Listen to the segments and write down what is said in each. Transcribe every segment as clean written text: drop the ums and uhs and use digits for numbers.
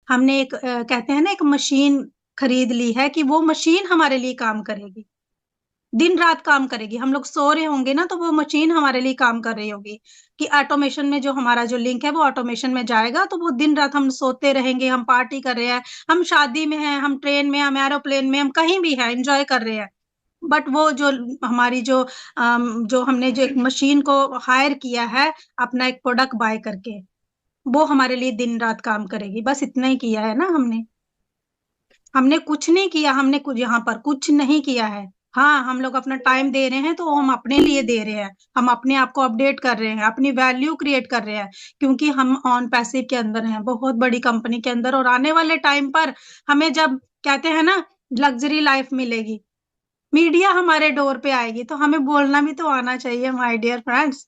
हमने एक कहते हैं ना एक मशीन खरीद ली है कि वो मशीन हमारे लिए काम करेगी। दिन रात काम करेगी। हम लोग सो रहे होंगे ना तो वो मशीन हमारे लिए काम कर रही होगी कि ऑटोमेशन में जो हमारा जो लिंक है वो ऑटोमेशन में जाएगा तो वो दिन रात हम सोते रहेंगे, हम पार्टी कर रहे हैं, हम शादी में हैं, हम ट्रेन में, हम एरोप्लेन में, हम कहीं भी हैं, एन्जॉय कर रहे हैं। बट वो जो हमारी जो हमने जो एक मशीन को हायर किया है अपना एक प्रोडक्ट बाय करके, वो हमारे लिए दिन रात काम करेगी। बस इतना ही किया है ना हमने। हमने कुछ नहीं किया, हमने कुछ यहाँ पर कुछ नहीं किया है। हाँ, हम लोग अपना टाइम दे रहे हैं तो हम अपने लिए दे रहे हैं। हम अपने आप को अपडेट कर रहे हैं, अपनी वैल्यू क्रिएट कर रहे हैं क्योंकि हम ऑन पैसिव के अंदर हैं, बहुत बड़ी कंपनी के अंदर और आने वाले टाइम पर हमें जब कहते हैं ना लग्ज़री लाइफ़ मिलेगी, मीडिया हमारे डोर पे आएगी तो हमें बोलना भी तो आना चाहिए माय डियर फ्रेंड्स।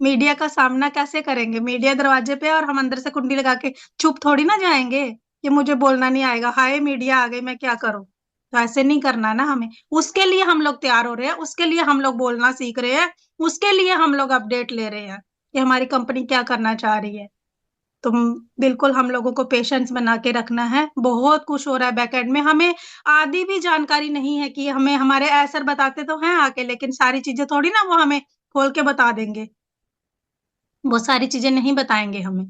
मीडिया का सामना कैसे करेंगे? मीडिया दरवाजे पे है और हम अंदर से कुंडी लगा के चुप थोड़ी ना जाएँगे, कि मुझे बोलना नहीं आएगा, हाय मीडिया आ गई मैं क्या करूँ? तो ऐसे नहीं करना ना हमें। उसके लिए हम लोग तैयार हो रहे हैं, उसके लिए हम लोग बोलना सीख रहे हैं, उसके लिए हम लोग अपडेट ले रहे हैं, कि हमारी कंपनी क्या करना चाह रही है। तो बिल्कुल हम लोगों को पेशेंस बना के रखना है। बहुत कुछ हो रहा है बैकएंड में, हमें आधी भी जानकारी नहीं है कि हमें हमारे सर बताते तो हैं आके, लेकिन सारी चीज़ें थोड़ी ना वो हमें खोल के बता देंगे। वो सारी चीज़ें नहीं बताएँगे हमें।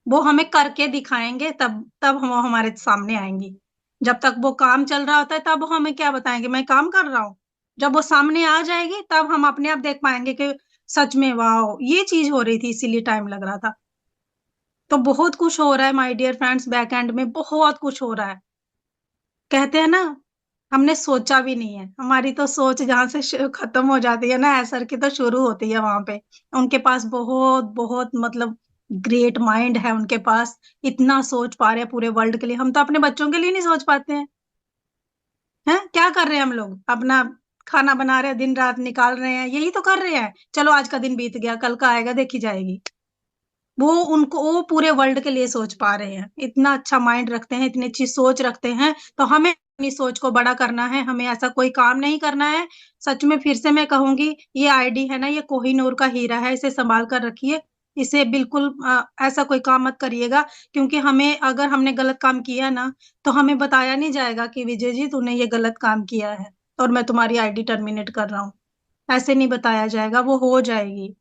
वो हमें करके दिखाएँगे तब तब हम वो हमारे सामने आएँगी। जब तक वो काम चल रहा होता है तब वो हमें क्या बताएँगे मैं काम कर रहा हूँ। जब वो सामने आ जाएगी तब हम अपने आप देख पाएँगे कि सच में वॉव! ये चीज़ हो रही थी इसीलिए टाइम लग रहा था। तो बहुत कुछ हो रहा है माय डियर फ्रेंड्स बैकएंड में बहुत कुछ हो रहा है। कहते हैं ना, हमने सोचा भी नहीं है। हमारी तो सोच जहाँ से खत्म हो जाती है ना एसर की तो शुरू होती है वहाँ पे। उनके पास बहुत-बहुत मतलब ग्रेट माइंड है उनके पास। इतना सोच पा रहे हैं पूरे वर्ल्ड के लिए। हम तो अपने बच्चों के लिए नहीं सोच पाते हैं। हैं? क्या कर रहे हैं हम लोग? अपना खाना बना रहे हैं, दिन-रात निकाल रहे हैं, यही तो कर रहे हैं। चलो आज का दिन बीत गया, कल का आएगा देखी जाएगी। वो पूरे वर्ल्ड के लिए सोच पा रहे हैं। इतना अच्छा माइंड रखते हैं, इतनी अच्छी सोच रखते हैं, तो हमें अपनी सोच को बड़ा करना है, हमें ऐसा कोई काम नहीं करना है। सच में फिर से मैं कहूँगी, ये आईडी है ना, ये कोहिनूर का हीरा है, इसे सँभाल कर रखिए। इसे बिल्कुल ऐसा कोई काम मत करिएगा क्योंकि हमें अगर हमने गलत काम किया ना, तो हमें बताया नहीं जाएगा कि विजय जी तूने ये गलत काम किया है और मैं तुम्हारी आईडी टर्मिनेट कर रहा हूँ। ऐसे नहीं बताया जाएगा, वो हो जाएगी।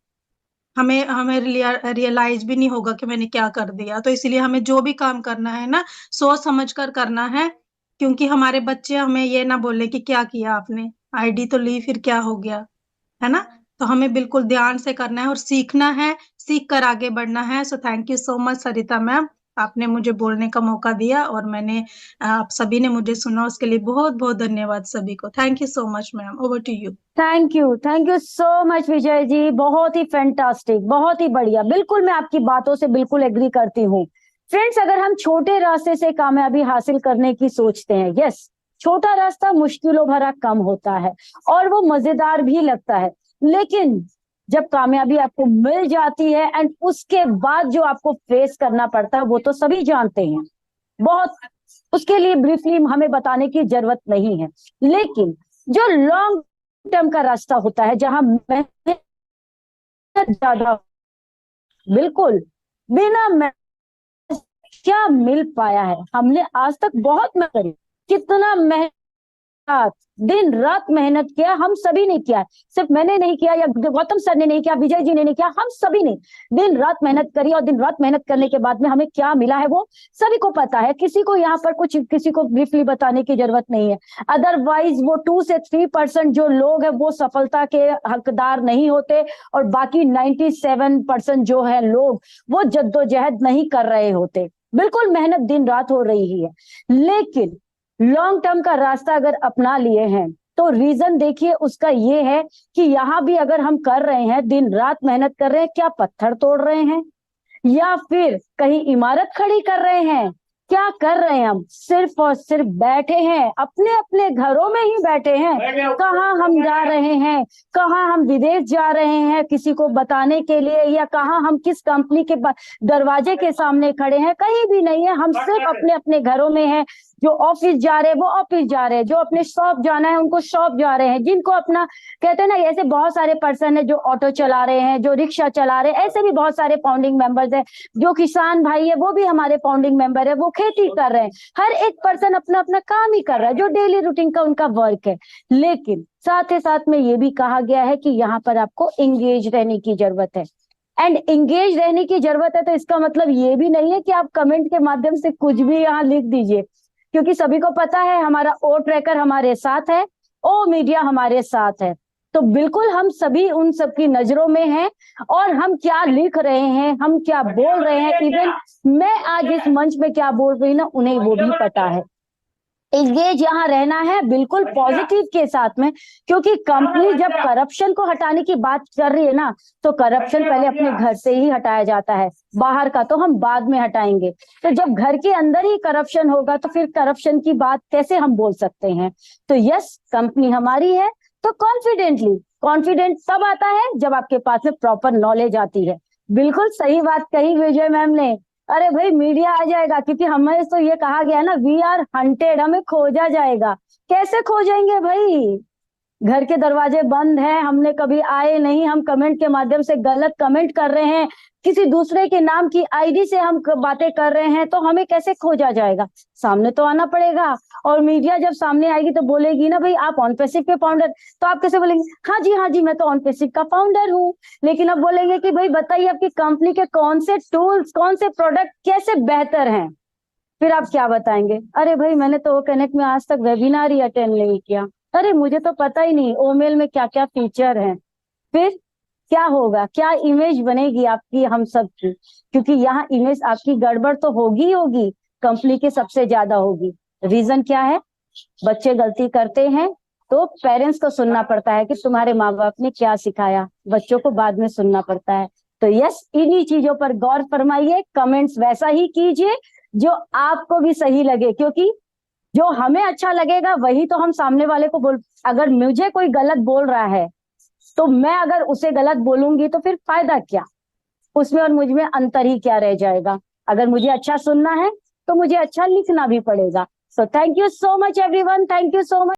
हमें हमें रियलाइज़ भी नहीं होगा कि मैंने क्या कर दिया। तो इसीलिए हमें जो भी काम करना है ना, सोच समझ कर करना है, क्योंकि हमारे बच्चे हमें ये ना बोले कि क्या किया आपने? आईडी तो ली फिर क्या हो गया? है ना? तो हमें बिल्कुल ध्यान से करना है और सीखना है, सीख कर आगे बढ़ना है। So thank you so much Sarita ma'am, आपने मुझे बोलने का मौका दिया और आप सभी ने मुझे सुना उसके लिए बहुत-बहुत धन्यवाद सभी को। Thank you so much ma'am, over to you. Thank you so much Vijay ji, बहुत ही फैंटास्टिक, बहुत ही बढ़िया। बिल्कुल मैं आपकी बातों से बिल्कुल एग्री करती हूँ। फ्रेंड्स, अगर हम छोटे रास्ते से कामयाबी हासिल करने की सोचते हैं, यस, छोटा रास्ता मुश्किलों भरा कम होता है और वो मजेदार भी लगता है, लेकिन जब कामयाबी आपको मिल जाती है एंड उसके बाद जो आपको फेस करना पड़ता है वो तो सभी जानते हैं। बहुत, उसके लिए ब्रीफली हमें बताने की जरूरत नहीं है, लेकिन जो लॉन्ग टर्म का रास्ता होता है जहां मेहनत ज्यादा, बिल्कुल बिना मेहनत क्या मिल पाया है? हमने आज तक बहुत मेहनत करी, कितना मेहनत, दिन रात मेहनत किया, हम सभी ने किया है। सिर्फ मैंने नहीं किया या गौतम सर ने नहीं किया, विजय जी ने नहीं किया, हम सभी ने दिन रात मेहनत करी और दिन रात मेहनत करने के बाद में हमें क्या मिला है वो सभी को पता है। किसी को यहाँ पर कुछ किसी को ब्रीफली बताने की जरूरत नहीं है। अदरवाइज वो 2 से 3% जो लोग हैं वो सफलता के हकदार नहीं होते और बाकी 97% जो है लोग वो जद्दोजहद नहीं कर रहे होते। बिल्कुल मेहनत दिन रात हो रही है, लेकिन लॉन्ग टर्म का रास्ता अगर अपना लिए हैं तो रीजन देखिए उसका ये है कि यहाँ भी अगर हम कर रहे हैं, दिन रात मेहनत कर रहे हैं, क्या पत्थर तोड़ रहे हैं या फिर कहीं इमारत खड़ी कर रहे हैं? क्या कर रहे हैं हम? सिर्फ और सिर्फ बैठे हैं, अपने अपने घरों में ही बैठे हैं। कहाँ हम जा रहे हैं, कहाँ हम विदेश जा रहे हैं किसी को बताने के लिए, या कहाँ हम किस कंपनी के दरवाजे के सामने खड़े हैं? कहीं भी नहीं है, हम सिर्फ अपने अपने घरों में हैं, जो ऑफिस जा रहे हैं वो ऑफिस जा रहे हैं, जो अपने शॉप जाना है उनको शॉप जा रहे हैं, जिनको अपना कहते हैं ना, ऐसे बहुत सारे पर्सन है जो ऑटो चला रहे हैं, जो रिक्शा चला रहे हैं, ऐसे भी बहुत सारे फाउंडिंग मेंबर्स है। जो किसान भाई है वो भी हमारे फाउंडिंग मेंबर है, वो खेती कर रहे हैं। हर एक पर्सन अपना अपना काम ही कर रहा है, जो डेली रूटीन का उनका वर्क है। लेकिन साथ ही साथ में ये भी कहा गया है कि यहाँ पर आपको एंगेज रहने की जरूरत है। एंड एंगेज रहने की जरूरत है तो इसका मतलब ये भी नहीं है कि आप कमेंट के माध्यम से कुछ भी यहाँ लिख दीजिए, क्योंकि सभी को पता है हमारा ओ ट्रैकर हमारे साथ है, ओ मीडिया हमारे साथ है। तो बिल्कुल हम सभी उन सबकी नजरों में हैं, और हम क्या लिख रहे हैं, हम क्या बोल रहे हैं, इवन मैं आज इस मंच पे क्या बोल रही हूँ ना, उन्हें वो भी पता है। एंगेज यहाँ रहना है बिल्कुल पॉजिटिव के साथ में, क्योंकि कंपनी जब करप्शन को हटाने की बात कर रही है ना, तो करप्शन पहले अपने घर से ही हटाया जाता है, बाहर का तो हम बाद में हटाएंगे। तो जब घर के अंदर ही करप्शन होगा तो फिर करप्शन की बात कैसे हम बोल सकते हैं। तो यस, कंपनी हमारी है तो कॉन्फिडेंटली, कॉन्फिडेंट तब आता है जब आपके पास में प्रॉपर नॉलेज आती है। बिल्कुल सही बात कही विजय मैम ने। अरे भाई मीडिया आ जाएगा, क्योंकि हमें तो ये कहा गया ना, वी आर हंटेड, हमें खोजा जाएगा। कैसे खोजेंगे भाई, घर के दरवाजे बंद हैं, हमने कभी आए नहीं, हम कमेंट के माध्यम से गलत कमेंट कर रहे हैं, किसी दूसरे के नाम की आईडी से हम बातें कर रहे हैं, तो हमें कैसे खोजा जाएगा। सामने तो आना पड़ेगा। और मीडिया जब सामने आएगी तो बोलेगी ना, भाई आप ऑन पैसिव के फाउंडर, तो आप कैसे बोलेंगे, हाँ जी मैं तो ऑन पैसिव का फाउंडर हूँ। लेकिन अब बोलेंगे कि भाई बताइए आपकी कंपनी के कौन से टूल्स, कौन से प्रोडक्ट कैसे बेहतर हैं। फिर आप क्या बताएंगे, अरे भाई मैंने तो कनेक्ट में आज तक वेबिनार ही अटेंड नहीं किया, अरे मुझे तो पता ही नहीं ओमेल में क्या क्या फीचर हैं। फिर क्या होगा, क्या इमेज बनेगी आपकी हम सब की, क्योंकि यहाँ इमेज आपकी गड़बड़ तो होगी ही होगी, कंपनी की सबसे ज्यादा होगी। रीजन क्या है, बच्चे गलती करते हैं तो पेरेंट्स को सुनना पड़ता है कि तुम्हारे माँ बाप ने क्या सिखाया, बच्चों को बाद में सुनना पड़ता है। तो यस, इन्हीं चीजों पर गौर फरमाइए, कमेंट्स वैसा ही कीजिए जो आपको भी सही लगे, क्योंकि जो हमें अच्छा लगेगा वही तो हम सामने वाले को बोल। अगर मुझे कोई गलत बोल रहा है तो मैं अगर उसे गलत बोलूंगी तो फिर फायदा क्या उसमें, और मुझ में अंतर ही क्या रह जाएगा। अगर मुझे अच्छा सुनना है तो मुझे अच्छा लिखना भी पड़ेगा। So thank you so much everyone, thank you so much.